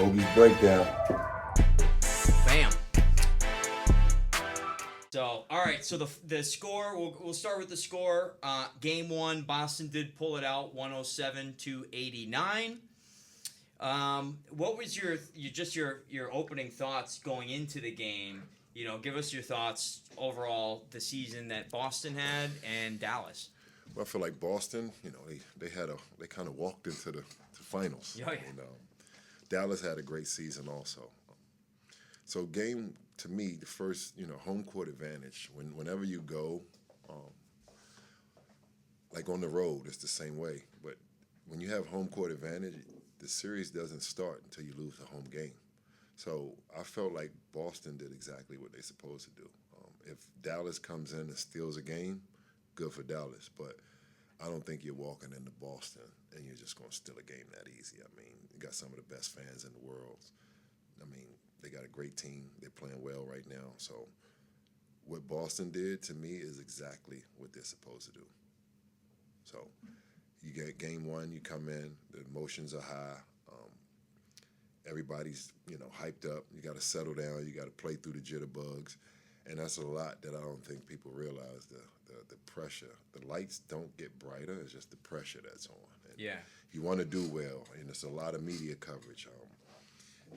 Bogey's breakdown. Bam. So, all right. So the score. We'll start with the score. Game one, Boston did pull it out, 107-89. What was your opening thoughts going into the game? You know, give us your thoughts overall the season that Boston had and Dallas. Well, I feel like Boston, they kind of walked into the finals. Oh, yeah. Dallas had a great season also. So game, to me, the first, home court advantage, whenever you go, like on the road, it's the same way. But when you have home court advantage, the series doesn't start until you lose the home game. So I felt like Boston did exactly what they're supposed to do. If Dallas comes in and steals a game, good for Dallas. But I don't think you're walking into Boston and you're just going to steal a game that easy. I mean, you got some of the best fans in the world. I mean, they got a great team. They're playing well right now. So what Boston did to me is exactly what they're supposed to do. So you get game one, you come in, the emotions are high. Everybody's, hyped up. You got to settle down. You got to play through the jitterbugs. And that's a lot that I don't think people realize, the pressure. The lights don't get brighter. It's just the pressure that's on. And Yeah. you want to do well, and it's a lot of media coverage.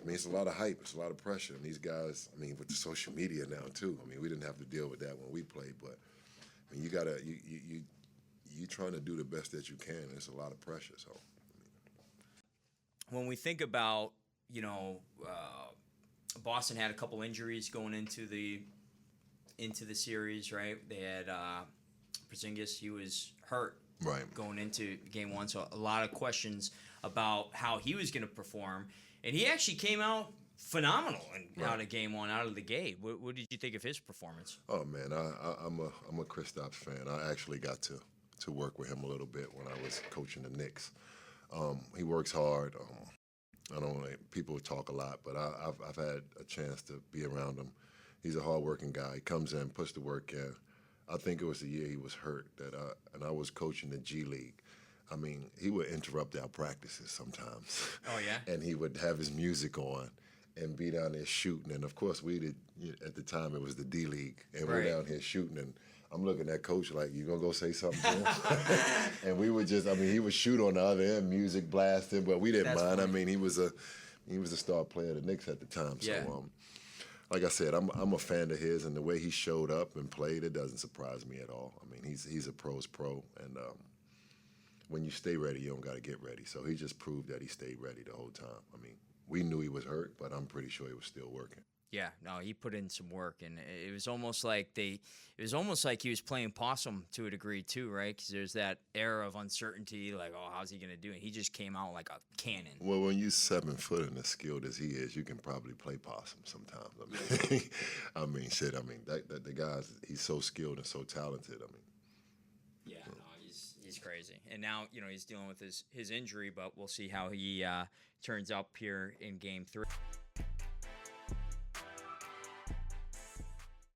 It's a lot of hype. It's a lot of pressure. And these guys, with the social media now, too. We didn't have to deal with that when we played. But, you got to you're trying to do the best that you can. And it's a lot of pressure. So When we think about, Boston had a couple injuries going into the series, right? They had Porzingis, he was hurt going into game one, so a lot of questions about how he was going to perform, and he actually came out phenomenal out of game one, out of the gate. What did you think of his performance? Oh man, I'm a Kristaps fan. I actually got to work with him a little bit when I was coaching the Knicks. He works hard. I don't want people talk a lot, but I've had a chance to be around him. He's a hard-working guy. He comes in, puts the work in. I think it was the year he was hurt and I was coaching the G League. He would interrupt our practices sometimes. Oh yeah. And he would have his music on and be down there shooting. And of course, at the time it was the D League, and we're down here shooting. And I'm looking at Coach like, you gonna go say something to him? And we would just, he would shoot on the other end, music blasting, but we didn't mind. Funny. He was a star player of the Knicks at the time. So, Yeah. Like I said, I'm a fan of his, and the way he showed up and played, it doesn't surprise me at all. He's a pro's pro, and when you stay ready, you don't got to get ready. So he just proved that he stayed ready the whole time. We knew he was hurt, but I'm pretty sure he was still working. Yeah, no, he put in some work, and it was almost like he was playing possum to a degree too, right? Because there's that air of uncertainty, like, oh, how's he gonna do? And he just came out like a cannon. Well, when you're 7 foot and as skilled as he is, you can probably play possum sometimes. The guy's, he's so skilled and so talented. Yeah, no, he's crazy, and now he's dealing with his injury, but we'll see how he turns up here in Game 3.